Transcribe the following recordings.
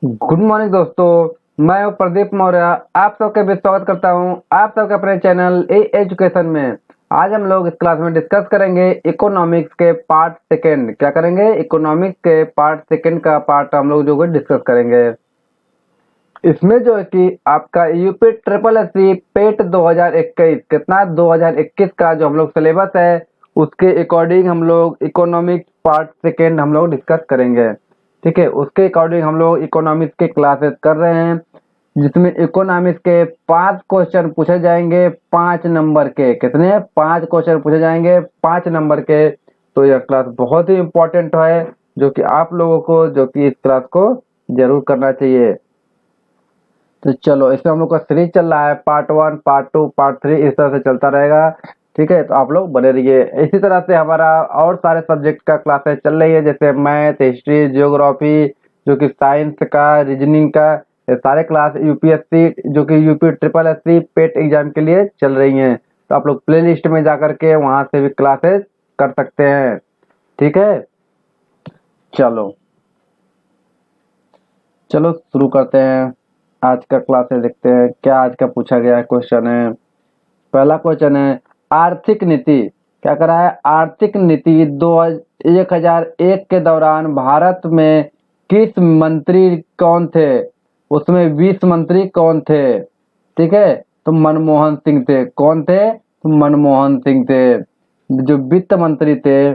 Good morning दोस्तों, मैं हूं प्रदीप मौर्य। आप सबका भी स्वागत करता हूं आप सबके अपने चैनल ए एजुकेशन में। आज हम लोग इस क्लास में डिस्कस करेंगे इकोनॉमिक्स के पार्ट सेकंड। क्या करेंगे? इकोनॉमिक्स के पार्ट सेकंड का पार्ट हम लोग जो है डिस्कस करेंगे। इसमें जो है कि आपका यूपी ट्रिपल एस सी पेट 2021 कितना 2021 का जो हम लोग सिलेबस है उसके अकॉर्डिंग हम लोग इकोनॉमिक्स पार्ट सेकेंड हम लोग डिस्कस करेंगे। ठीक है, उसके अकॉर्डिंग हम लोग इकोनॉमिक्स के क्लासेस कर रहे हैं, जिसमें इकोनॉमिक्स के 5 क्वेश्चन पूछे जाएंगे 5 नंबर के। कितने? 5 क्वेश्चन पूछे जाएंगे 5 नंबर के। तो यह क्लास बहुत ही इम्पोर्टेंट है, जो कि आप लोगों को जो कि इस क्लास को जरूर करना चाहिए। तो चलो, इसमें हम लोग का सीरीज चल रहा है, पार्ट 1 पार्ट 2 पार्ट 3 इस तरह से चलता रहेगा। ठीक है, तो आप लोग बने रहिए। इसी तरह से हमारा और सारे सब्जेक्ट का क्लासेस चल रही है, जैसे मैथ, हिस्ट्री, जियोग्राफी, जो कि साइंस का, रीजनिंग का, ये सारे क्लास यूपीएससी जो कि UP triple S C PET exam के लिए चल रही हैं। तो आप लोग प्ले लिस्ट में जा करके वहां से भी क्लासेस कर सकते हैं। ठीक है, चलो चलो शुरू करते हैं। आज का क्लासेस देखते हैं क्या आज का पूछा गया क्वेश्चन है। पहला क्वेश्चन है, आर्थिक नीति। क्या करा है? आर्थिक नीति 2001 के दौरान भारत में किस मंत्री कौन थे? उसमें 20 मंत्री कौन थे? ठीक है, तो मनमोहन सिंह थे। कौन थे? तो मनमोहन सिंह थे। जो वित्त मंत्री थे,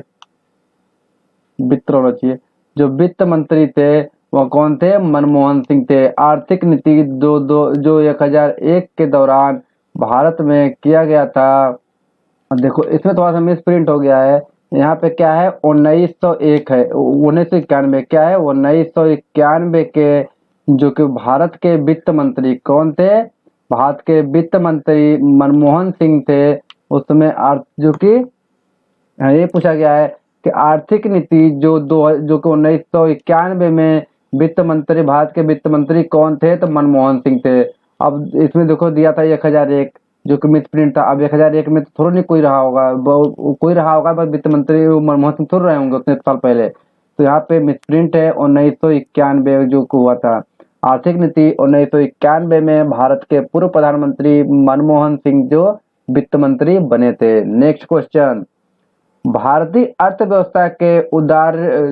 वित्त होना चाहिए, जो वित्त मंत्री थे वह कौन थे? मनमोहन सिंह थे। आर्थिक नीति दो दो जो 2001 के दौरान भारत में किया गया था। देखो, इसमें थोड़ा सा मिस प्रिंट हो गया है। यहाँ पे क्या है? 1901 है, 1991। क्या है? 1991 के जो कि भारत के वित्त मंत्री कौन थे? भारत के वित्त मंत्री मनमोहन सिंह थे। उसमें जो कि ये पूछा गया है कि आर्थिक नीति जो कि 1991 में वित्त मंत्री, भारत के वित्त मंत्री कौन थे? तो मनमोहन सिंह थे। अब इसमें देखो दिया था 1001, जो कि मिस प्रिंट था। अब 1001 में तो थोड़ा नहीं कोई रहा होगा, कोई रहा होगा, बस वित्त मंत्री मनमोहन सिंह थोड़ा रहे होंगे उतने साल पहले। तो यहाँ पे मिस प्रिंट है 1991 जो को हुआ था। आर्थिक नीति 1991 में भारत के पूर्व प्रधानमंत्री मनमोहन सिंह जो वित्त मंत्री बने थे। नेक्स्ट क्वेश्चन, भारतीय अर्थव्यवस्था के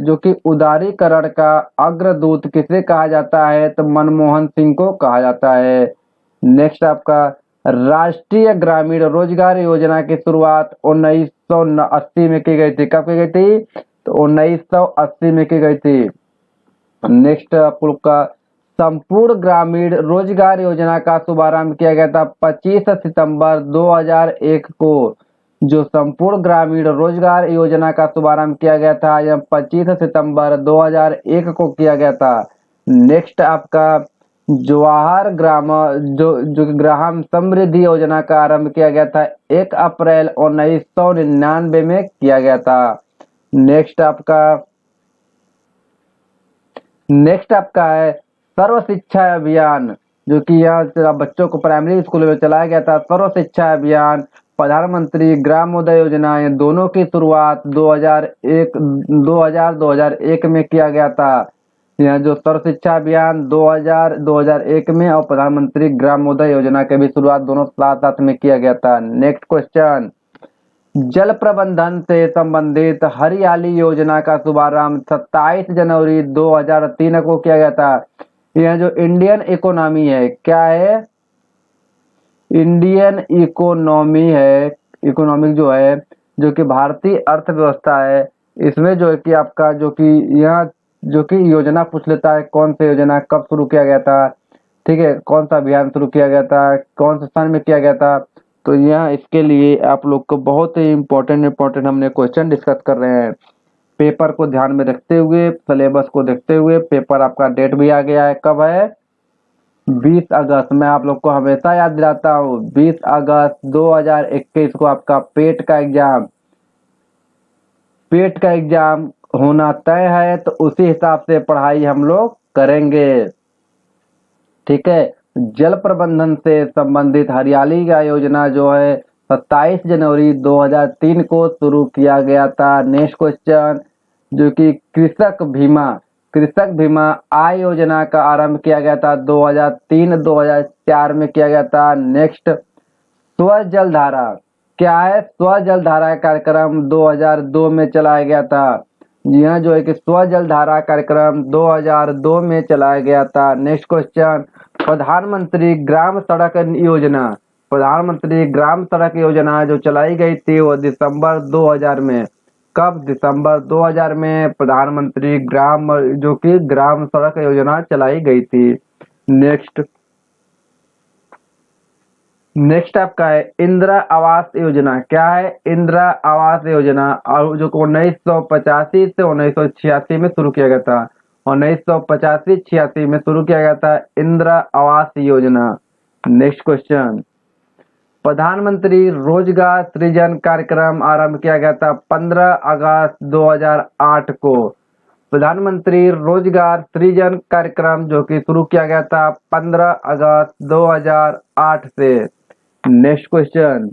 जो कि उदारीकरण का अग्रदूत किसे कहा जाता है? तो मनमोहन सिंह को कहा जाता है। नेक्स्ट आपका, राष्ट्रीय ग्रामीण रोजगार योजना की शुरुआत 1980 में की गई थी। कब की गई थी? तो 1980 में की गई थी। नेक्स्ट आपका, संपूर्ण ग्रामीण रोजगार योजना का शुभारंभ किया गया था 25 सितंबर 2001 को। जो संपूर्ण ग्रामीण रोजगार योजना का शुभारंभ किया गया था यह 25 सितंबर 2001 को किया गया था। नेक्स्ट आपका, जवाहर ग्राम जो ग्राम समृद्धि योजना का आरंभ किया गया था 1 अप्रैल 1999 में किया गया था। नेक्स्ट आपका है सर्व शिक्षा अभियान, जो कि यह बच्चों को प्राइमरी स्कूल में चलाया गया था। सर्व शिक्षा अभियान, प्रधानमंत्री ग्रामोदय योजना, ये दोनों की शुरुआत 2001 में किया गया था। यह जो सर्व शिक्षा अभियान 2001 में और प्रधानमंत्री ग्रामोदय योजना की भी शुरुआत दोनों साथ साथ में किया गया था। नेक्स्ट क्वेश्चन, जल प्रबंधन से संबंधित हरियाली योजना का शुभारंभ 27 जनवरी 2003 को किया गया था। यह जो इंडियन इकोनॉमी है, क्या है? इंडियन इकोनॉमी है, इकोनॉमिक जो है, जो कि भारतीय अर्थव्यवस्था है, इसमें जो है कि आपका जो कि यह जो कि योजना पूछ लेता है, कौन सी योजना कब शुरू किया गया था। ठीक है, कौन सा अभियान शुरू किया गया था, कौन से सन में किया गया था। तो यह इसके लिए आप लोग को बहुत ही इम्पोर्टेंट हमने क्वेश्चन डिस्कस कर रहे हैं। पेपर को ध्यान में रखते हुए, सिलेबस को देखते हुए, पेपर आपका डेट भी आ गया है, कब है? 20 अगस्त। मैं आप लोग को हमेशा याद दिलाता हूँ, 20 अगस्त 2021 को आपका पेट का एग्जाम होना तय है। तो उसी हिसाब से पढ़ाई हम लोग करेंगे। ठीक है, जल प्रबंधन से संबंधित हरियाली का योजना जो है 27 जनवरी 2003 को शुरू किया गया था। नेक्स्ट क्वेश्चन, जो कि कृषक बीमा, कृषक बीमा आय योजना का आरंभ किया गया था 2003-2004 में किया गया था। नेक्स्ट, स्वजल धारा क्या है? स्वजल धारा कार्यक्रम 2002 में चलाया गया था। यह जो है कि स्वजल धारा कार्यक्रम 2002 में चलाया गया था। नेक्स्ट क्वेश्चन, प्रधानमंत्री ग्राम सड़क योजना, प्रधानमंत्री ग्राम सड़क योजना जो चलाई गई थी वो दिसंबर 2000 में, कब? दिसंबर 2000 में प्रधानमंत्री ग्राम सड़क योजना चलाई गई थी। नेक्स्ट आपका है इंदिरा आवास योजना। क्या है? इंदिरा आवास योजना, और जो 1985 से 1986 में शुरू किया गया था। 1985-86 में शुरू किया गया था इंदिरा आवास योजना। नेक्स्ट क्वेश्चन, प्रधानमंत्री रोजगार सृजन कार्यक्रम आरंभ किया गया था 15 अगस्त 2008 को। प्रधानमंत्री रोजगार सृजन कार्यक्रम जो कि शुरू किया गया था 15 अगस्त 2008 से। नेक्स्ट क्वेश्चन,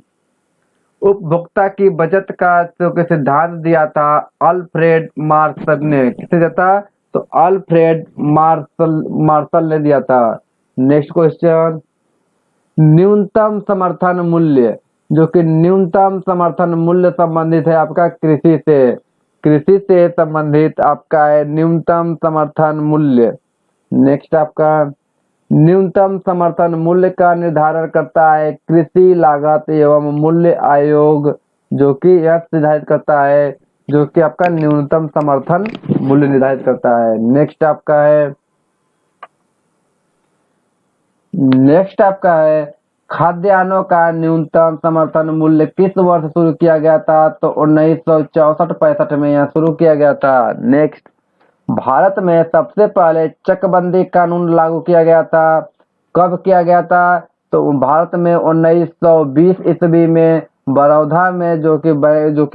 उपभोक्ता की बचत का जो कि सिद्धांत दिया था अल्फ्रेड मार्शल ने, किसे दिया था? तो अल्फ्रेड मार्शल ने दिया था। नेक्स्ट क्वेश्चन, न्यूनतम समर्थन मूल्य, जो कि न्यूनतम समर्थन मूल्य संबंधित है आपका कृषि से, कृषि से संबंधित आपका है न्यूनतम समर्थन मूल्य। नेक्स्ट आपका, न्यूनतम समर्थन मूल्य का निर्धारण करता है कृषि लागत एवं मूल्य आयोग, जो कि यह निर्धारित करता है, जो कि आपका न्यूनतम समर्थन मूल्य निर्धारित करता है। नेक्स्ट आपका है खाद्यान्नों का न्यूनतम समर्थन मूल्य किस वर्ष शुरू किया गया था? तो 1964-65 में यह शुरू किया गया था। नेक्स्ट, भारत में सबसे पहले चकबंदी कानून लागू किया गया था, कब किया गया था? तो भारत में 1920 ईस्वी में बड़ौदा में, जो कि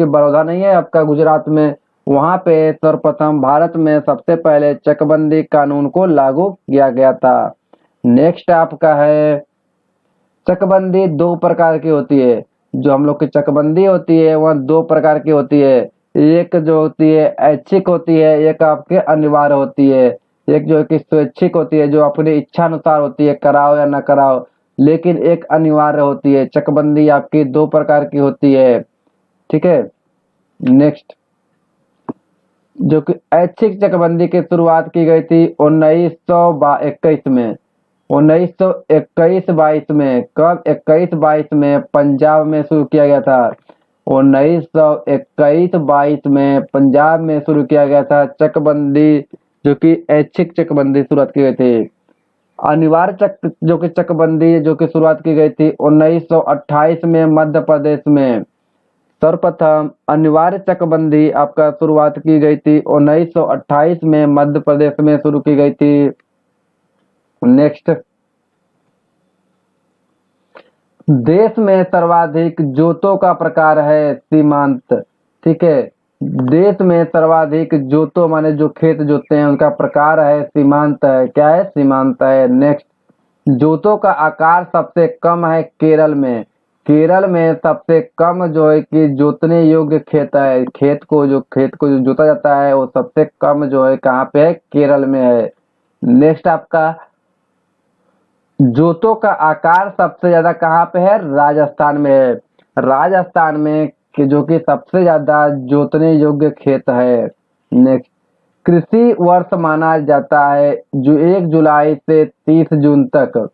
बड़ौदा नहीं है आपका गुजरात में, वहां पे सर्वप्रथम भारत में सबसे पहले चकबंदी कानून को लागू किया गया था। नेक्स्ट आपका है चकबंदी दो प्रकार की होती है। जो हम लोग की चकबंदी होती है वह दो प्रकार की होती है। एक जो होती है ऐच्छिक होती है, एक आपके अनिवार्य होती है। एक जो है कि स्वैच्छिक होती है, जो अपनी इच्छा अनुसार होती है, कराओ या ना कराओ। लेकिन एक अनिवार्य होती है। चकबंदी आपकी दो प्रकार की होती है, ठीक है। नेक्स्ट, जो कि ऐच्छिक चकबंदी की शुरुआत की गई थी 1921 में, 1921-22 में। कब? 21-22 में पंजाब में शुरू किया गया था। 1921-22 में पंजाब में शुरू किया गया था चकबंदी, जो कि ऐच्छिक चकबंदी शुरुआत की गई थी। अनिवार्य जो कि चकबंदी जो कि शुरुआत की गई थी 1928 में मध्य प्रदेश में। सर्वप्रथम अनिवार्य चकबंदी आपका शुरुआत की गई थी 1928 में मध्य प्रदेश में शुरू की गई थी। नेक्स्ट, देश में सर्वाधिक जोतों का प्रकार है सीमांत, ठीक है। देश में सर्वाधिक जोतों माने जो खेत जोतते हैं उनका प्रकार है सीमांत है। क्या है? सीमांत है। नेक्स्ट, जोतों का आकार सबसे कम है केरल में। केरल में सबसे कम जो है कि जोतने योग्य खेत है, खेत को जो जोता जाता है वो सबसे कम जो है कहाँ पे है? केरल में है। नेक्स्ट आपका, जोतों का आकार सबसे ज्यादा कहाँ पे है? राजस्थान में है। राजस्थान में जो कि सबसे ज्यादा जोतने योग्य खेत है। नेक्स्ट, कृषि वर्ष माना जाता है जो 1 जुलाई से 30 जून तक।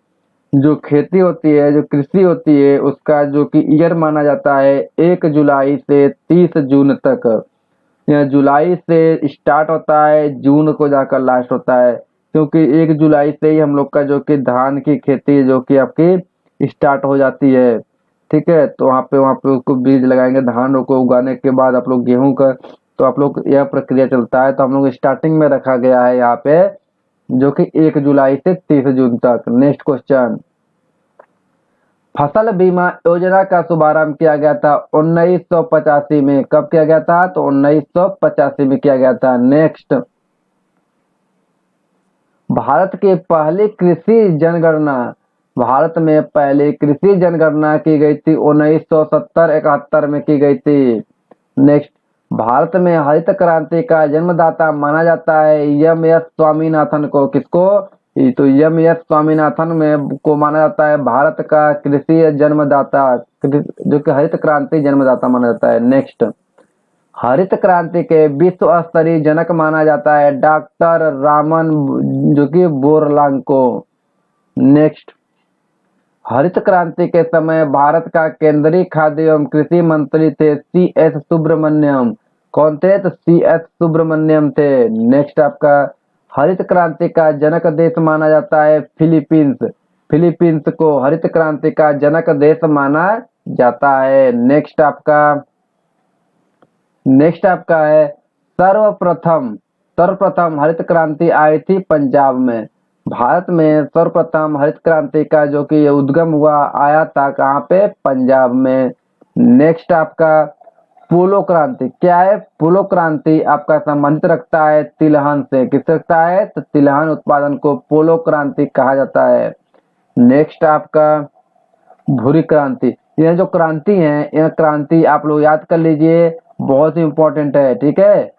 जो खेती होती है, जो कृषि होती है, उसका जो कि ईयर माना जाता है 1 जुलाई से 30 जून तक। यह जुलाई से स्टार्ट होता है, जून को जाकर लास्ट होता है, क्योंकि 1 जुलाई से ही हम लोग का जो कि धान की खेती जो कि आपकी स्टार्ट हो जाती है, ठीक है। तो वहाँ पे उसको बीज लगाएंगे, धान को उगाने के बाद आप लोग गेहूं का, तो आप लोग यह प्रक्रिया चलता है। तो हम लोग स्टार्टिंग में रखा गया है यहाँ पे जो कि 1 जुलाई से 30 जून तक। नेक्स्ट क्वेश्चन, फसल बीमा योजना का शुभारंभ किया गया था 1985 में। कब किया गया था? तो 1985 में किया गया था। नेक्स्ट, भारत की पहली कृषि जनगणना, भारत में पहली कृषि जनगणना की गई थी 1970-71 में की गई थी। नेक्स्ट, भारत में हरित क्रांति का जन्मदाता माना जाता है एम एस स्वामीनाथन को। किसको? तो एम एस स्वामीनाथन में को माना जाता है भारत का कृषि जन्मदाता, जो कि हरित क्रांति जन्मदाता माना जाता है। नेक्स्ट, हरित क्रांति के विश्व स्तरीय जनक माना जाता है डॉक्टर रामन जो कि बोरलांग को। नेक्स्ट, हरित क्रांति के समय भारत का केंद्रीय खाद्य एवं कृषि मंत्री थे सी एस सुब्रमण्यम। कौन थे? तो सी एस सुब्रमण्यम थे। नेक्स्ट आपका, हरित क्रांति का जनक देश माना जाता है फिलीपींस। फिलीपींस को हरित क्रांति का जनक देश माना जाता है। नेक्स्ट आपका है सर्वप्रथम हरित क्रांति आई थी पंजाब में। भारत में सर्वप्रथम हरित क्रांति का जो कि उद्गम हुआ आया था कहाँ पे? पंजाब में। नेक्स्ट आपका पोलो क्रांति। क्या है? पोलो क्रांति आपका संबंधित रखता है तिलहन से। किससे रखता है? तो तिलहन उत्पादन को पोलो क्रांति कहा जाता है। नेक्स्ट आपका भूरी क्रांति। यह जो क्रांति है, यह क्रांति आप लोग याद कर लीजिए, बहुत ही इंपॉर्टेंट है। ठीक है,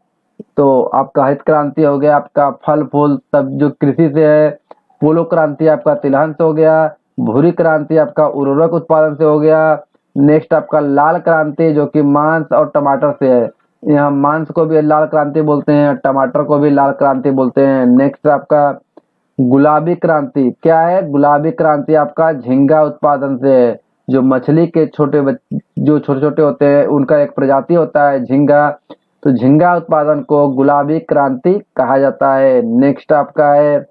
तो आपका हरित क्रांति हो गया आपका फल फूल सब जो कृषि से है, पोलो क्रांति आपका तिलहन से हो गया, भूरी क्रांति आपका उर्वरक उत्पादन से हो गया। नेक्स्ट आपका लाल क्रांति जो कि मांस और टमाटर से है। यहाँ मांस को भी लाल क्रांति बोलते हैं, टमाटर को भी लाल क्रांति बोलते हैं। नेक्स्ट आपका गुलाबी क्रांति। क्या है? गुलाबी क्रांति आपका झींगा उत्पादन से है। जो मछली के जो छोटे छोटे होते हैं उनका एक प्रजाति होता है झींगा, तो झींगा उत्पादन को गुलाबी क्रांति कहा जाता है। नेक्स्ट आपका है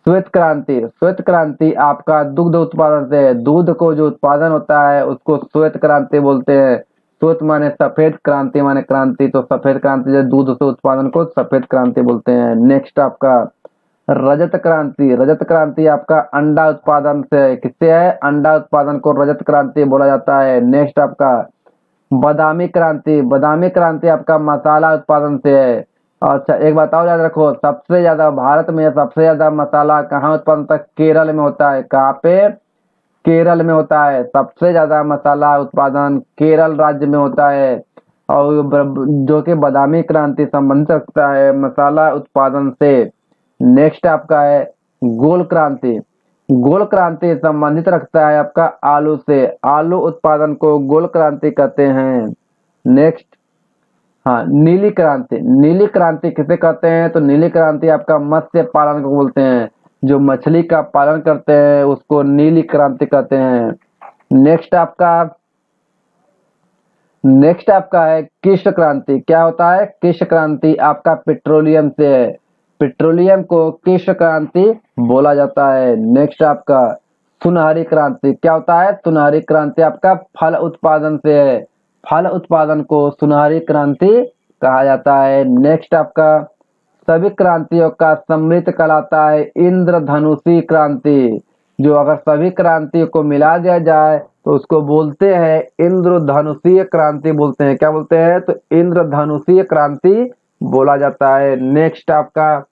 श्वेत क्रांति। श्वेत क्रांति आपका दुग्ध उत्पादन से है। दूध को जो उत्पादन होता है उसको श्वेत क्रांति बोलते हैं। श्वेत माने सफेद, क्रांति माने क्रांति, तो सफेद क्रांति जो दूध से उत्पादन को सफेद क्रांति बोलते हैं। नेक्स्ट आपका रजत क्रांति। रजत क्रांति आपका अंडा उत्पादन से है। किससे है? अंडा उत्पादन को रजत क्रांति बोला जाता है। नेक्स्ट आपका बादामी क्रांति। बादामी क्रांति आपका मसाला उत्पादन से है। अच्छा एक बात और याद रखो, सबसे ज्यादा भारत में सबसे ज्यादा मसाला कहाँ उत्पन्न होता है? केरल में होता है। कहाँ पे? केरल में होता है। सबसे ज्यादा मसाला उत्पादन केरल राज्य में होता है, और जो कि बादामी क्रांति संबंधित रखता है मसाला उत्पादन से। नेक्स्ट आपका है गोल क्रांति। गोल क्रांति संबंधित रखता है आपका आलू से। आलू उत्पादन को गोल क्रांति कहते हैं। नेक्स्ट, हाँ, नीली क्रांति। नीली क्रांति किसे कहते हैं? तो नीली क्रांति आपका मत्स्य पालन को बोलते हैं। जो मछली का पालन करते हैं उसको नीली क्रांति कहते हैं। नेक्स्ट आपका है कृष्ण क्रांति। क्या होता है? कृष्ण क्रांति आपका पेट्रोलियम से है। पेट्रोलियम को कृष्ण क्रांति बोला जाता है। नेक्स्ट आपका सुनहरी क्रांति। क्या होता है? सुनहरी क्रांति आपका फल उत्पादन से है। फल उत्पादन को सुनहरी क्रांति कहा जाता है। नेक्स्ट आपका सभी क्रांतियों का सम्मिलित कहलाता है इंद्रधनुषी क्रांति। जो अगर सभी क्रांतियों को मिला दिया जाए तो उसको बोलते हैं इंद्रधनुषीय क्रांति बोलते हैं। क्या बोलते हैं? तो इंद्रधनुषीय क्रांति बोला जाता है। नेक्स्ट आपका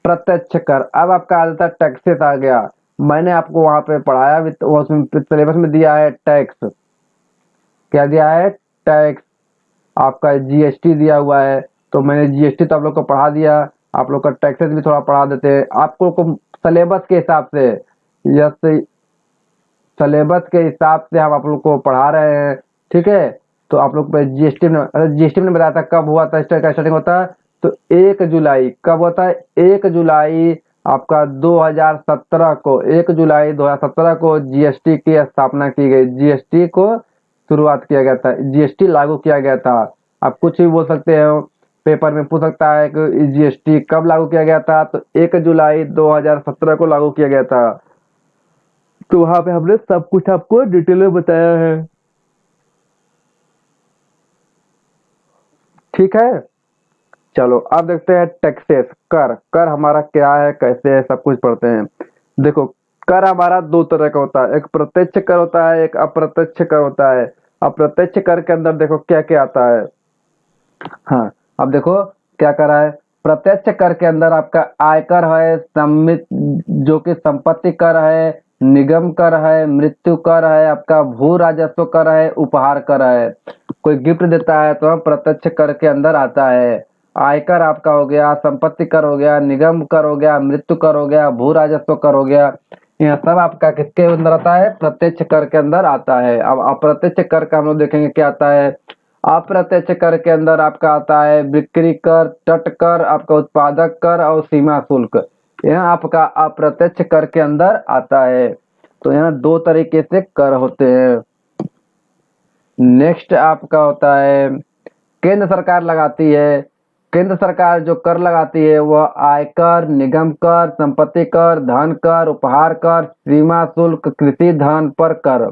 प्रत्यक्ष कर। अब आपका आ जाता है टैक्सेस आ गया। मैंने आपको वहां पे पढ़ाया, उसमें सिलेबस में दिया है टैक्स। क्या दिया है? टैक्स। आपका जीएसटी दिया हुआ है, तो मैंने जीएसटी तो आप लोग को पढ़ा दिया। आप लोग का टैक्सेस भी थोड़ा पढ़ा देते हैं आपको सिलेबस के हिसाब से। जैसे सिलेबस के हिसाब से हम आप लोग को पढ़ा रहे हैं। ठीक है, तो आप लोग जीएसटी में बताया था कब हुआ था स्टार्टिंग होता है। तो 1 जुलाई कब होता है? 1 जुलाई आपका 2017 को, 1 जुलाई 2017 को जीएसटी की स्थापना की गई। जीएसटी को शुरुआत किया गया था, जीएसटी लागू किया गया था। आप कुछ भी बोल सकते हो, पेपर में पूछ सकता है कि जीएसटी कब लागू किया गया था। तो 1 जुलाई 2017 को लागू किया गया था। तो वहां पे हमने सब कुछ आपको डिटेल में बताया है। ठीक है, चलो अब देखते हैं टैक्सेस। कर हमारा क्या है, कैसे है, सब कुछ पढ़ते हैं। देखो, कर हमारा 2 तरह का होता है। एक प्रत्यक्ष कर होता है, एक अप्रत्यक्ष कर होता है। अप्रत्यक्ष कर के अंदर देखो क्या क्या आता है। हाँ, अब देखो क्या करा है। प्रत्यक्ष कर के अंदर आपका आयकर है, सम्मित जो कि संपत्ति कर है, निगम कर है, मृत्यु कर है, आपका भू राजस्व कर है, उपहार कर है। कोई गिफ्ट देता है तो प्रत्यक्ष कर के अंदर आता है। आयकर आपका हो गया, संपत्ति कर हो गया, निगम कर हो गया, मृत्यु कर हो गया, भू राजस्व कर हो गया। यह सब आपका किसके अंदर आता है? प्रत्यक्ष कर के अंदर आता है। अब अप्रत्यक्ष कर का हम लोग देखेंगे क्या आता है। अप्रत्यक्ष कर के अंदर आपका आता है बिक्री कर, तट कर, आपका उत्पादक कर और सीमा शुल्क। यह आपका अप्रत्यक्ष कर के अंदर आता है। तो यहाँ दो तरीके से कर होते हैं। नेक्स्ट आपका होता है केंद्र सरकार लगाती है। केंद्र सरकार जो कर लगाती है वह आयकर, निगम कर, संपत्ति कर, धन कर, उपहार कर, सीमा शुल्क, कृषि धन पर कर।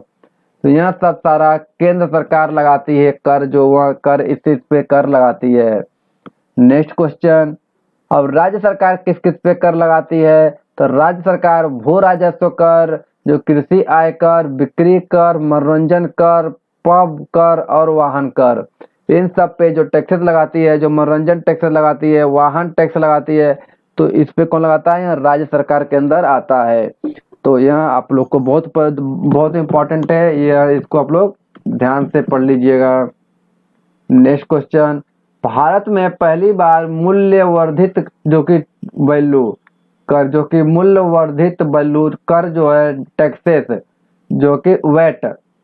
तो यह सब सारा केंद्र सरकार लगाती है कर, जो वह कर इस पे कर लगाती है। नेक्स्ट क्वेश्चन, अब राज्य सरकार किस किस पे कर लगाती है? तो राज्य सरकार भू राजस्व कर, जो कृषि आय कर, बिक्री कर, मनोरंजन कर, पब कर और वाहन कर, इन सब पे जो टैक्सेस लगाती है, जो मनोरंजन टैक्स लगाती है, वाहन टैक्स लगाती है, तो इस पे कौन लगाता है? राज्य सरकार के अंदर आता है। तो यह आप लोग को बहुत इंपॉर्टेंट है, यह इसको आप लोग ध्यान से पढ़ लीजिएगा। नेक्स्ट क्वेश्चन, भारत में पहली बार मूल्य वर्धित जो कि वैल्यू कर, जो कि मूल्य वर्धित वैल्यू कर जो है टैक्सेस, जो कि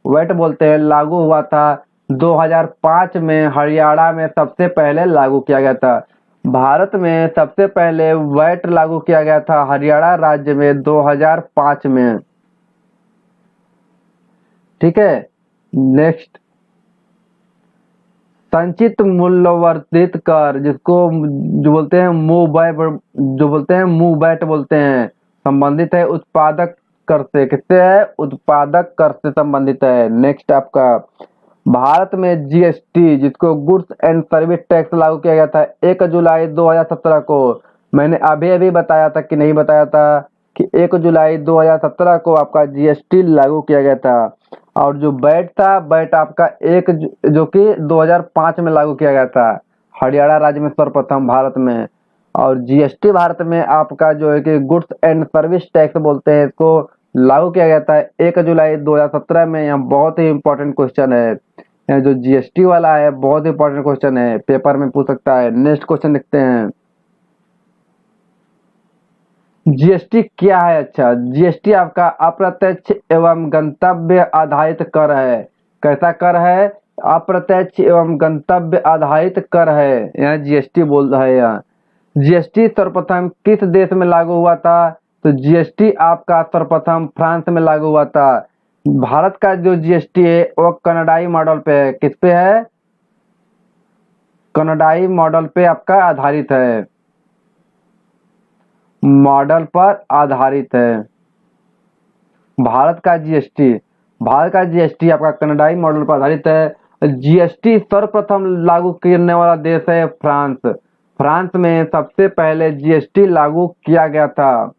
वेट बोलते हैं, लागू हुआ था 2005 में। हरियाणा में सबसे पहले लागू किया गया था। भारत में सबसे पहले वैट लागू किया गया था हरियाणा राज्य में 2005 में। ठीक है। नेक्स्ट, संचित मूल्यवर्धित कर, जिसको जो बोलते हैं मुंह बैट बोलते हैं, संबंधित है उत्पादक कर से। किससे है? उत्पादक कर से संबंधित है। नेक्स्ट आपका भारत में जीएसटी, जिसको गुड्स एंड सर्विस टैक्स लागू किया गया था 1 जुलाई 2017 को। मैंने अभी अभी बताया था कि नहीं बताया था कि 1 जुलाई 2017 को आपका जीएसटी लागू किया गया था। और जो बैट था, बैट आपका जो कि 2005 में लागू किया गया था हरियाणा राज्य में सर्वप्रथम भारत में। और जीएसटी भारत में आपका जो है कि गुड्स एंड सर्विस टैक्स बोलते हैं, इसको लागू किया गया था 1 जुलाई 2017 में। यहाँ बहुत ही इंपॉर्टेंट क्वेश्चन है, यहाँ जो जीएसटी वाला है बहुत इंपॉर्टेंट क्वेश्चन है, पेपर में पूछ सकता है। नेक्स्ट क्वेश्चन देखते हैं, जीएसटी क्या है? अच्छा, जीएसटी आपका अप्रत्यक्ष एवं गंतव्य आधारित कर है। कैसा कर है? अप्रत्यक्ष एवं गंतव्य आधारित कर है, यहाँ जीएसटी बोल रहा है। यहाँ जीएसटी सर्वप्रथम किस देश में लागू हुआ था? तो जीएसटी आपका सर्वप्रथम फ्रांस में लागू हुआ था। भारत का जो जीएसटी है वो कनाडाई मॉडल पे है। किस पे है? कनाडाई मॉडल पे आपका आधारित है, मॉडल पर आधारित है। भारत का जीएसटी आपका कनाडाई मॉडल पर आधारित है। जीएसटी सर्वप्रथम लागू करने वाला देश है फ्रांस। फ्रांस में सबसे पहले जीएसटी लागू किया गया था।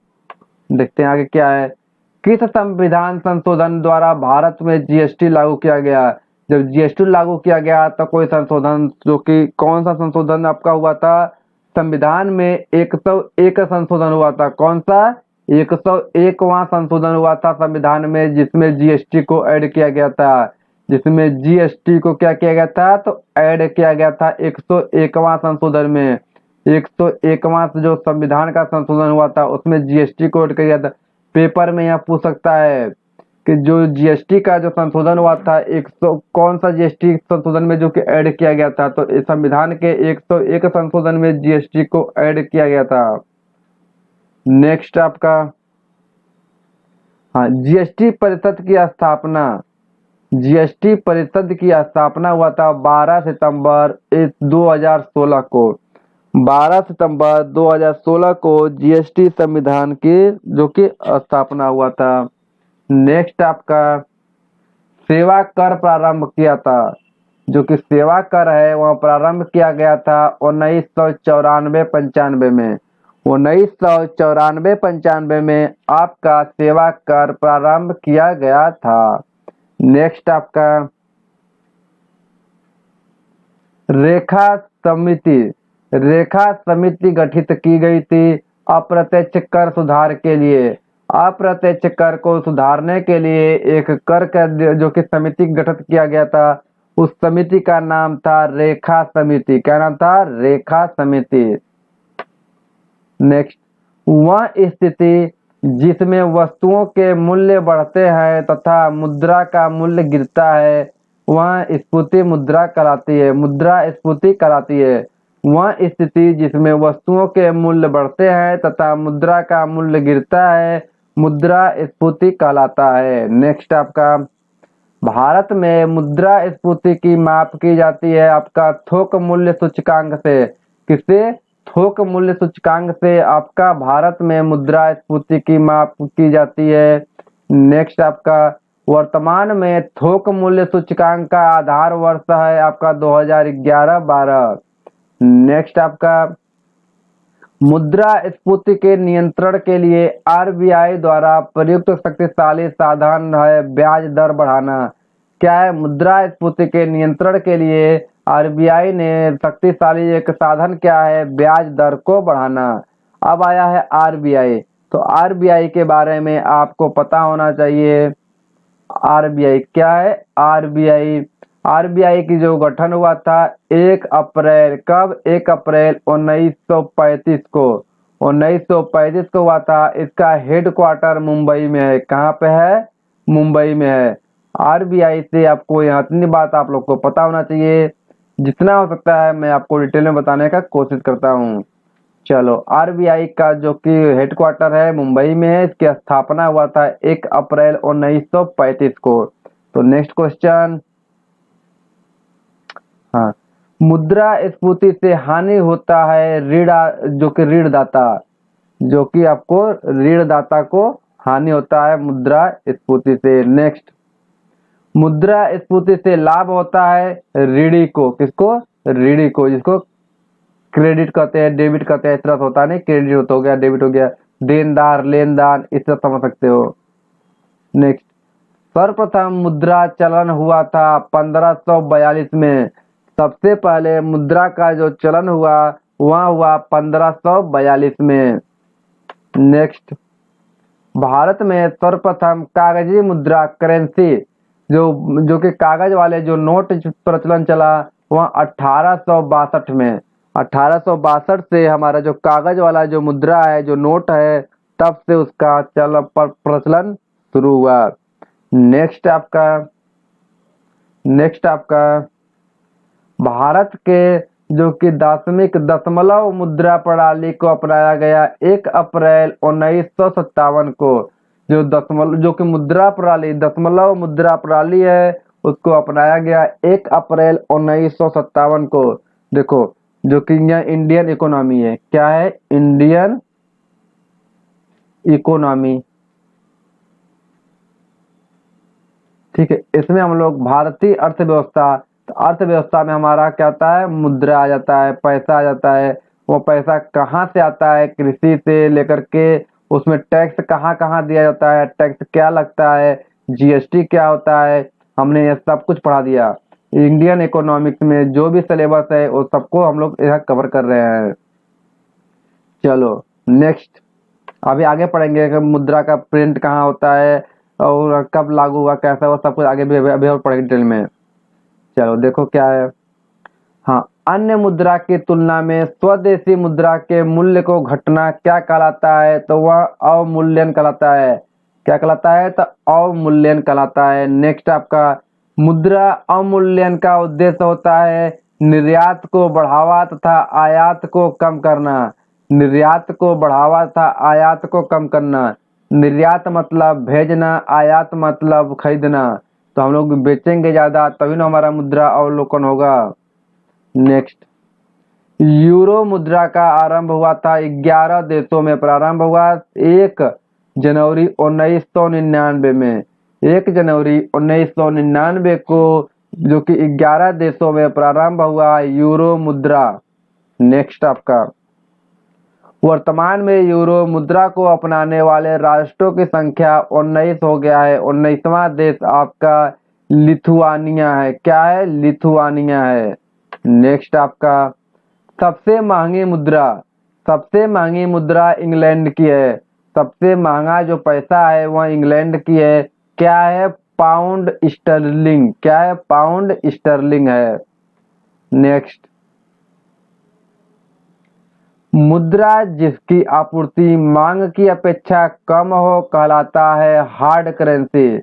देखते हैं आगे क्या है। किस संविधान संशोधन द्वारा भारत में जीएसटी लागू किया गया? जब जीएसटी लागू किया गया तो कोई संशोधन, जो कि कौन सा संशोधन आपका हुआ था? संविधान में 101 संशोधन हुआ था। कौन सा? 101वां संशोधन हुआ था संविधान में, जिसमें जीएसटी को ऐड किया गया था। जिसमें जीएसटी को क्या किया गया था? तो ऐड किया गया था 101वां संशोधन में। 101वां जो संविधान का संशोधन हुआ था उसमें जीएसटी को ऐड किया गया था। पेपर में यहाँ पूछ सकता है कि जो जीएसटी का जो संशोधन हुआ था 100 कौन सा जीएसटी संशोधन में जो कि ऐड किया गया था? तो इस संविधान के 101 संशोधन में जीएसटी को ऐड किया गया था। नेक्स्ट आपका, हाँ, जीएसटी परिषद की स्थापना। जीएसटी परिषद की स्थापना हुआ था 12 सितंबर 2016 को। 12 सितंबर 2016 को जीएसटी संविधान की जो कि स्थापना हुआ था। नेक्स्ट आपका सेवा कर प्रारंभ किया था। जो कि सेवा कर है वह प्रारंभ किया गया था 1994-95 में। 1994-95 में आपका सेवा कर प्रारंभ किया गया था। नेक्स्ट आपका रेखा समिति गठित की गई थी अप्रत्यक्ष कर सुधार के लिए। अप्रत्यक्ष कर को सुधारने के लिए एक कर का जो कि समिति गठित किया गया था, उस समिति का नाम था रेखा समिति। क्या नाम था? रेखा समिति। नेक्स्ट, वह स्थिति जिसमें वस्तुओं के मूल्य बढ़ते हैं तथा मुद्रा का मूल्य गिरता है वह स्फीति मुद्रा कहलाती है। मुद्रास्फीति कहलाती है वह स्थिति जिसमें वस्तुओं के मूल्य बढ़ते हैं तथा मुद्रा का मूल्य गिरता है, मुद्रास्फीति कहलाता है। नेक्स्ट आपका, भारत में मुद्रास्फीति की माप की जाती है आपका थोक मूल्य सूचकांक से। किससे? थोक मूल्य सूचकांक से आपका भारत में मुद्रास्फीति की माप की जाती है। नेक्स्ट आपका, वर्तमान में थोक मूल्य सूचकांक का आधार वर्ष है आपका 2011-12। नेक्स्ट आपका, मुद्रास्फीति के नियंत्रण के लिए आरबीआई द्वारा प्रयुक्त शक्तिशाली साधन है ब्याज दर बढ़ाना। क्या है? मुद्रास्फीति के नियंत्रण के लिए आरबीआई ने शक्तिशाली एक साधन क्या है? ब्याज दर को बढ़ाना। अब आया है आरबीआई, तो आरबीआई के बारे में आपको पता होना चाहिए। आरबीआई क्या है? आरबीआई की जो गठन हुआ था 1 अप्रैल, कब? 1 अप्रैल 1935 को। 1935 को हुआ था। इसका हेडक्वार्टर मुंबई में है। कहाँ पे है? मुंबई में है। आरबीआई से आपको यहाँ इतनी बात आप लोग को पता होना चाहिए। जितना हो सकता है मैं आपको डिटेल में बताने का कोशिश करता हूँ। चलो, आरबीआई का जो कि हेडक्वार्टर है मुंबई में है। इसकी स्थापना हुआ था 1 अप्रैल 1935 को। तो नेक्स्ट क्वेश्चन, हाँ, मुद्रास्फीति से हानि होता है जो कि ऋणदाता, जो कि आपको ऋणदाता को हानि होता है मुद्रास्फीति से। नेक्स्ट, मुद्रास्फीति से लाभ होता है ऋणी को। किसको? ऋणी को, जिसको क्रेडिट कहते हैं, डेबिट कहते हैं। इस तरह से होता नहीं, क्रेडिट हो गया, डेबिट हो गया, देनदार, लेनदार, इस तरह समझ सकते हो। नेक्स्ट, सर्वप्रथम मुद्रा चलन हुआ था 1542 में। सबसे पहले मुद्रा का जो चलन हुआ वह हुआ 1542 में। नेक्स्ट, भारत में सर्वप्रथम कागजी मुद्रा करेंसी जो कि कागज वाले जो नोट प्रचलन चला वह 1862 में। 1862 से हमारा जो कागज वाला जो मुद्रा है, जो नोट है, तब से उसका प्रचलन शुरू हुआ। नेक्स्ट आपका भारत के जो कि दशमलव मुद्रा प्रणाली को अपनाया गया 1 अप्रैल 1957 को। जो कि मुद्रा प्रणाली, दशमलव मुद्रा प्रणाली है, उसको अपनाया गया 1 अप्रैल 1957 को। देखो, जो कि इंडियन इकोनॉमी है। क्या है? Indian economy. ठीक है, इसमें हम लोग भारतीय अर्थव्यवस्था, तो अर्थव्यवस्था में हमारा क्या आता है? मुद्रा आ जाता है, पैसा आ जाता है। वो पैसा कहाँ से आता है? कृषि से लेकर के उसमें टैक्स कहाँ कहाँ दिया जाता है, टैक्स क्या लगता है, जीएसटी क्या होता है, हमने ये सब कुछ पढ़ा दिया। इंडियन इकोनॉमिक्स में जो भी सिलेबस है वो सबको हम लोग यहाँ कवर कर रहे हैं। चलो नेक्स्ट, अभी आगे पढ़ेंगे कि मुद्रा का प्रिंट कहाँ होता है और कब लागू हुआ, कैसा हुआ, सब कुछ आगे भी अभी और पढ़ेंगे डिटेल में। चलो देखो क्या है। हाँ, अन्य मुद्रा की तुलना में स्वदेशी मुद्रा के मूल्य को घटना क्या कहलाता है? तो वह अवमूल्यन कहलाता है। क्या कहलाता है? तो अवमूल्यन कहलाता है। नेक्स्ट आपका, मुद्रा अवमूल्यन का उद्देश्य होता है निर्यात को बढ़ावा तथा आयात को कम करना। निर्यात को बढ़ावा तथा आयात को कम करना। निर्यात मतलब भेजना, आयात मतलब खरीदना। तो हम लोग बेचेंगे ज्यादा तभी ना हमारा मुद्रा अवलोकन होगा। नेक्स्ट, यूरो मुद्रा का आरंभ हुआ था 11 देशों में। प्रारंभ हुआ 1 जनवरी 1999 में। 1 जनवरी 1999 को जो कि 11 देशों में प्रारंभ हुआ यूरो मुद्रा। नेक्स्ट आपका, वर्तमान में यूरो मुद्रा को अपनाने वाले राष्ट्रों की संख्या 19 हो गया है। 19वां देश आपका लिथुआनिया है। क्या है? लिथुआनिया है। नेक्स्ट आपका, सबसे महंगी मुद्रा इंग्लैंड की है। सबसे महंगा जो पैसा है वह इंग्लैंड की है। क्या है? Pound sterling. क्या है? पाउंड स्टर्लिंग है। नेक्स्ट, मुद्रा जिसकी आपूर्ति मांग की अपेक्षा कम हो कहलाता है हार्ड करेंसी।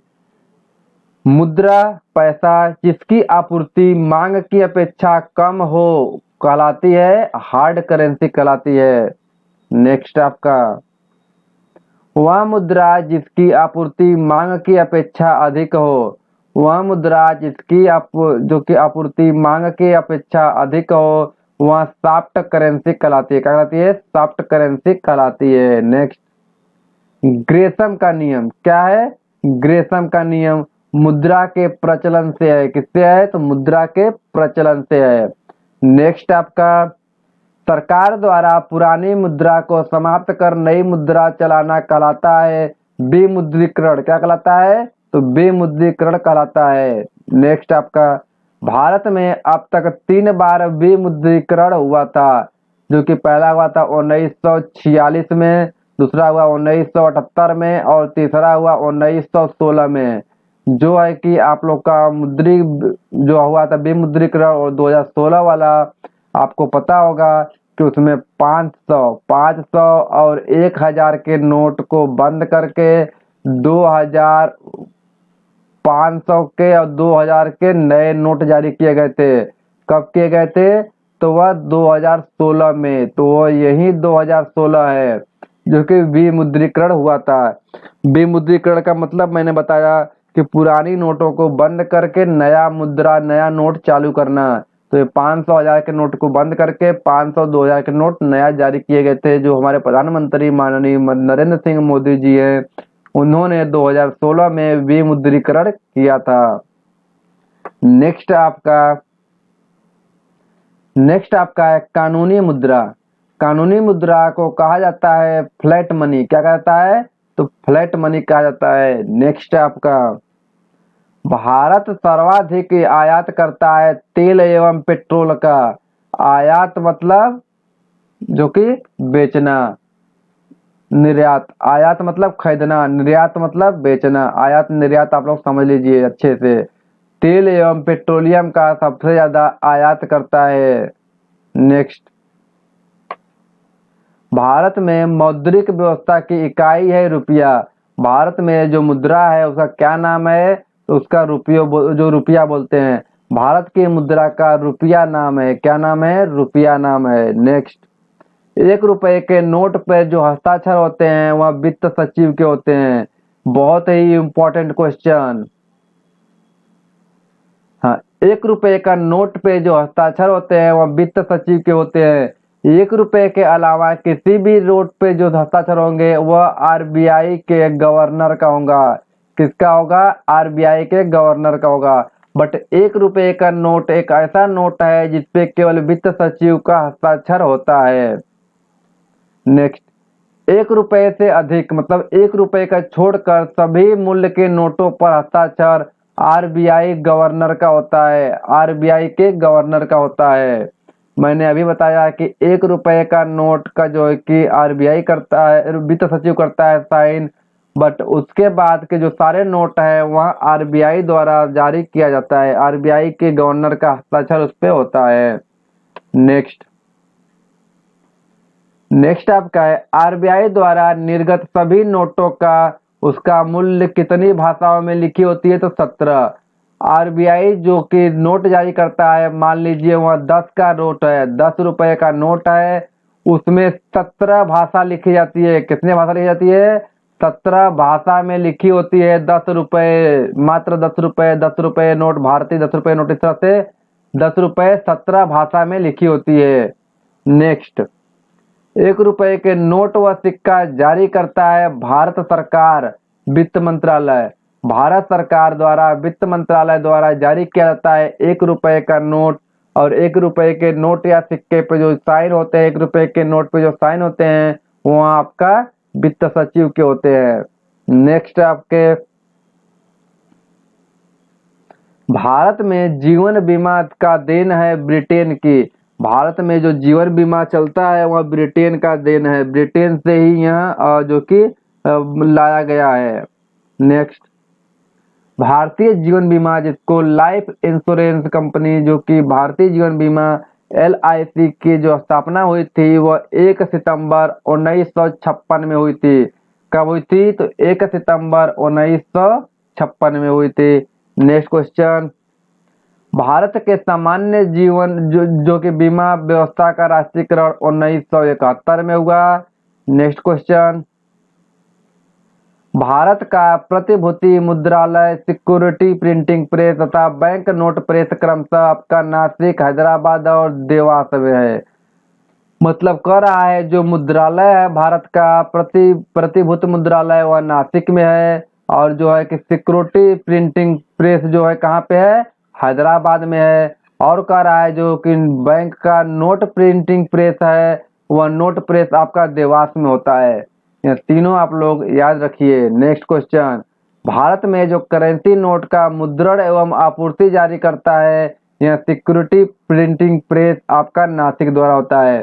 मुद्रा पैसा जिसकी आपूर्ति मांग की अपेक्षा कम हो कहलाती है हार्ड करेंसी कहलाती है। नेक्स्ट आपका, वह मुद्रा जिसकी आपूर्ति मांग की अपेक्षा अधिक हो। वह मुद्रा जिसकी जो कि आपूर्ति मांग की अपेक्षा अधिक हो वह सॉफ्ट करेंसी कहलाती है। क्या कहलाती है? सॉफ्ट करेंसी कहलाती है। नेक्स्ट, ग्रेसम का नियम। क्या है? ग्रेसम का नियम मुद्रा के प्रचलन से है। किससे है? तो मुद्रा के प्रचलन से है। नेक्स्ट आपका, सरकार द्वारा पुरानी मुद्रा को समाप्त कर नई मुद्रा चलाना कहलाता है विमुद्रीकरण। क्या कहलाता है? तो विमुद्रीकरण कहलाता है। नेक्स्ट आपका, भारत में अब तक 3 बार विमुद्रीकरण हुआ था, जो कि पहला हुआ था 1946 में, दूसरा हुआ 1978 में और तीसरा हुआ 1916 में। जो है कि आप लोग का मुद्री जो हुआ था विमुद्रीकरण और 2016 वाला आपको पता होगा कि उसमें 500 और 1000 के नोट को बंद करके 2500 के और 2000 के नए नोट जारी किए गए थे। कब किए गए थे? तो वह 2016 में। तो वह यही 2016 है जो कि विमुद्रीकरण हुआ था। विमुद्रीकरण का मतलब मैंने बताया कि पुरानी नोटों को बंद करके नया मुद्रा नया नोट चालू करना। तो ये 500 1000 के नोट को बंद करके 500 2000 के नोट नया जारी किए गए थे। जो हमारे प्रधानमंत्री माननीय नरेंद्र सिंह मोदी जी हैं, उन्होंने 2016 में विमुद्रीकरण किया था। नेक्स्ट आपका है कानूनी मुद्रा। कानूनी मुद्रा को कहा जाता है फ्लैट मनी। क्या कहता है? तो फ्लैट मनी कहा जाता है। नेक्स्ट आपका, भारत सर्वाधिक आयात करता है तेल एवं पेट्रोल का। आयात मतलब जो कि बेचना, निर्यात। आयात मतलब खरीदना, निर्यात मतलब बेचना। आयात निर्यात आप लोग समझ लीजिए अच्छे से। तेल एवं पेट्रोलियम का सबसे ज्यादा आयात करता है। नेक्स्ट, भारत में मौद्रिक व्यवस्था की इकाई है रुपया। भारत में जो मुद्रा है उसका क्या नाम है? तो उसका जो रुपया बोलते हैं। भारत की मुद्रा का रुपया नाम है। क्या नाम है? रुपया नाम है। नेक्स्ट, 1 रुपए के नोट पर जो हस्ताक्षर होते हैं वह वित्त सचिव के होते हैं। बहुत ही इंपॉर्टेंट क्वेश्चन। हाँ, 1 रुपए का नोट पे जो हस्ताक्षर होते हैं वह वित्त सचिव के होते हैं। 1 रुपए के अलावा किसी भी नोट पे जो हस्ताक्षर होंगे वह आरबीआई के गवर्नर का होगा। किसका होगा? आरबीआई के गवर्नर का होगा। बट 1 रुपए का नोट एक ऐसा नोट है जिसपे केवल वित्त सचिव का हस्ताक्षर होता है। नेक्स्ट, 1 रुपए से अधिक मतलब 1 रुपए का छोड़कर सभी मूल्य के नोटों पर हस्ताक्षर आरबीआई गवर्नर का होता है। आरबीआई के गवर्नर का होता है। मैंने अभी बताया कि 1 रुपए का नोट का जो है कि आरबीआई करता है, वित्त सचिव करता है साइन। बट उसके बाद के जो सारे नोट है वह आरबीआई द्वारा जारी किया जाता है। आरबीआई के गवर्नर का हस्ताक्षर उस पे होता है। नेक्स्ट आपका है, आरबीआई द्वारा निर्गत सभी नोटों का उसका मूल्य कितनी भाषाओं में लिखी होती है? तो 17। आरबीआई जो कि नोट जारी करता है, मान लीजिए वह 10 का नोट है, 10 रुपए का नोट है, उसमें 17 भाषा लिखी जाती है। कितनी भाषा लिखी जाती है? 17 भाषा में लिखी होती है 10 रुपए, मात्र 10 रुपए, 10 रुपए नोट, भारतीय 10 रुपए नोट, इस तरह से 10 रुपए 17 भाषा में लिखी होती है। नेक्स्ट, 1 रुपए के नोट व सिक्का जारी करता है भारत सरकार, वित्त मंत्रालय। भारत सरकार द्वारा वित्त मंत्रालय द्वारा जारी किया जाता है 1 रुपए का नोट। और 1 रुपए के नोट या सिक्के पे जो साइन होते हैं, 1 रुपए के नोट पे जो साइन होते हैं वो आपका वित्त सचिव के होते हैं। नेक्स्ट आपके, भारत में जीवन बीमा का देन है ब्रिटेन की। भारत में जो जीवन बीमा चलता है वह ब्रिटेन का देन है, ब्रिटेन से ही यह जो कि लाया गया है। नेक्स्ट, भारतीय जीवन बीमा जिसको लाइफ इंश्योरेंस कंपनी जो कि भारतीय जीवन बीमा LIC की जो स्थापना हुई थी वह 1 सितंबर 1956 में हुई थी। कब हुई थी? तो 1 सितंबर 1956 में हुई थी। नेक्स्ट क्वेश्चन, भारत के सामान्य जीवन जो कि बीमा व्यवस्था का राष्ट्रीयकरण 1971 में हुआ। नेक्स्ट क्वेश्चन, भारत का प्रतिभूति मुद्रालय सिक्योरिटी प्रिंटिंग प्रेस तथा बैंक नोट प्रेस क्रमशः आपका नासिक, हैदराबाद और देवास में है। मतलब कह रहा है जो मुद्रालय है भारत का प्रतिभूत मुद्रालय वह नासिक में है, और जो है कि सिक्योरिटी प्रिंटिंग प्रेस जो है कहाँ पे है? हैदराबाद में है। और कह रहा है जो कि बैंक का नोट प्रिंटिंग प्रेस है वह नोट प्रेस आपका देवास में होता है। यह तीनों आप लोग याद रखिए। नेक्स्ट क्वेश्चन, भारत में जो करेंसी नोट का मुद्रण एवं आपूर्ति जारी करता है यह सिक्योरिटी प्रिंटिंग प्रेस आपका नासिक द्वारा होता है।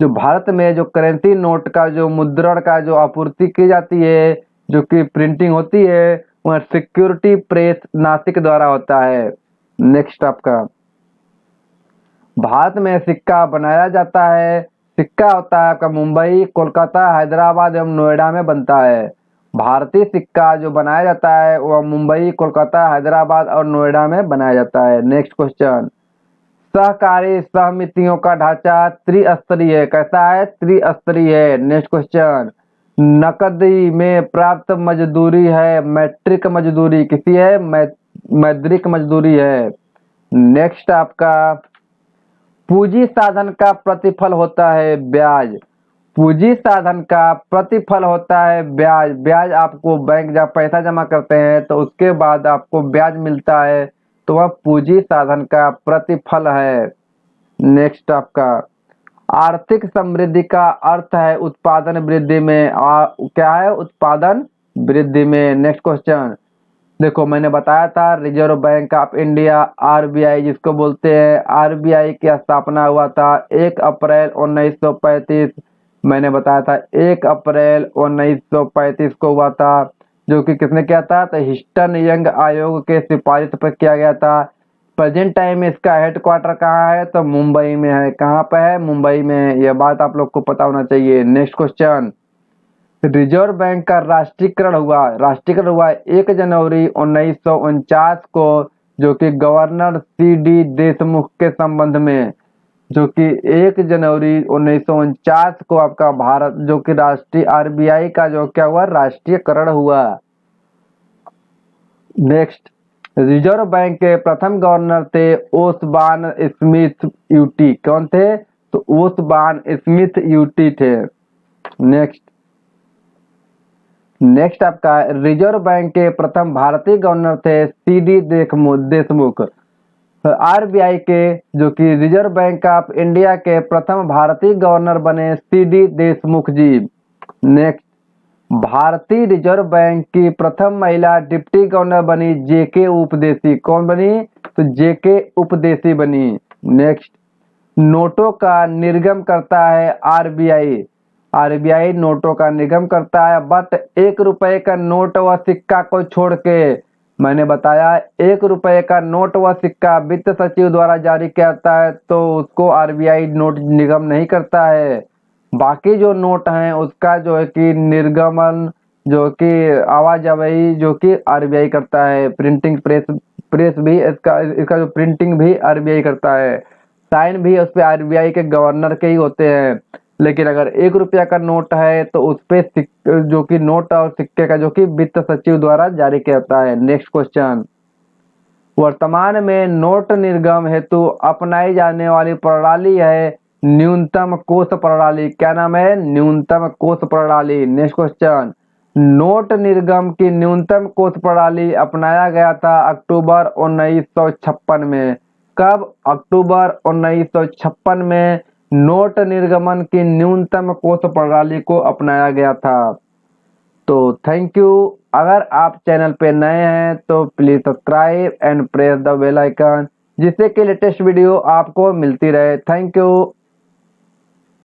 जो भारत में जो करेंसी नोट का जो मुद्रण का जो आपूर्ति की जाती है जो कि प्रिंटिंग होती है वह सिक्योरिटी प्रेस नासिक द्वारा होता है। नेक्स्ट आपका, भारत में सिक्का बनाया जाता है, सिक्का होता है आपका मुंबई, कोलकाता, हैदराबाद एवं नोएडा में बनता है। भारतीय सिक्का जो बनाया जाता है वह मुंबई, कोलकाता, हैदराबाद और नोएडा में बनाया जाता है। नेक्स्ट क्वेश्चन, सहकारी समितियों का ढांचा त्रिस्तरीय है, कैसा है? त्रिस्तरीय है। नेक्स्ट क्वेश्चन, नकदी में प्राप्त मजदूरी है मैट्रिक मजदूरी, किसी है? मौद्रिक मजदूरी है। नेक्स्ट आपका, पूंजी साधन का प्रतिफल होता है ब्याज, पूंजी साधन का प्रतिफल होता है ब्याज। ब्याज आपको बैंक जब पैसा जमा करते हैं तो उसके बाद आपको ब्याज मिलता है, तो वह पूंजी साधन का प्रतिफल है। नेक्स्ट आपका, आर्थिक समृद्धि का अर्थ है उत्पादन वृद्धि में, क्या है? उत्पादन वृद्धि में। नेक्स्ट क्वेश्चन, देखो मैंने बताया था reserve bank of India RBI जिसको बोलते हैं, RBI की स्थापना हुआ था 1 अप्रैल 1935। मैंने बताया था 1 अप्रैल 1935 को हुआ था, जो कि किसने किया था? तो हिस्टन यंग आयोग के सिफारिश पर किया गया था। प्रेजेंट टाइम में इसका हेडक्वार्टर कहाँ है? तो मुंबई में है। कहाँ पे है? मुंबई में है। यह बात आप लोग को पता होना चाहिए। नेक्स्ट क्वेश्चन, रिजर्व बैंक का राष्ट्रीयकरण हुआ 1 जनवरी 1949 को, जो कि गवर्नर CD देशमुख के संबंध में, जो कि 1 जनवरी 1949 को आपका भारत जो कि राष्ट्रीय RBI का जो क्या हुआ? राष्ट्रीयकरण हुआ। नेक्स्ट, रिजर्व बैंक के प्रथम गवर्नर थे ओसबान स्मिथ यूटी। कौन थे? तो ओसबान स्मिथ यूटी थे। नेक्स्ट आपका, रिजर्व बैंक के प्रथम भारतीय गवर्नर थे CD देशमुख। RBI के जो कि रिजर्व बैंक ऑफ इंडिया के प्रथम भारतीय गवर्नर बने CD देशमुख जी। नेक्स्ट, भारतीय रिजर्व बैंक की प्रथम महिला डिप्टी गवर्नर बनी JK उपदेशी। कौन बनी? तो JK उपदेशी बनी। नेक्स्ट, नोटों का निर्गम करता है RBI नोटों का निर्गम करता है, बट 1 रुपए का नोट व सिक्का को छोड़ के, मैंने बताया 1 रुपए का नोट व सिक्का वित्त सचिव द्वारा जारी किया जाता है तो उसको RBI नोट निगम नहीं करता है। बाकी जो नोट हैं उसका जो है कि निर्गमन जो कि आवाजाही जो कि RBI करता है। प्रिंटिंग प्रेस भी इसका जो प्रिंटिंग भी RBI करता है। साइन भी उस पे RBI के गवर्नर के ही होते हैं। लेकिन अगर 1 रुपया का नोट है तो उस पे जो कि नोट और सिक्के का जो कि वित्त सचिव द्वारा जारी किया जाता है। नेक्स्ट क्वेश्चन, वर्तमान में नोट निर्गम हेतु अपनाई जाने वाली प्रणाली है न्यूनतम कोष प्रणाली। क्या नाम है? न्यूनतम कोष प्रणाली। नेक्स्ट क्वेश्चन, नोट निर्गम की न्यूनतम कोष प्रणाली अपनाया गया था अक्टूबर 1956 में। कब? अक्टूबर 1956 में नोट निर्गमन की न्यूनतम कोष प्रणाली को अपनाया गया था। तो थैंक यू। अगर आप चैनल पे नए हैं तो please subscribe and press the bell icon. जिससे कि लेटेस्ट वीडियो आपको मिलती रहे। Thank you.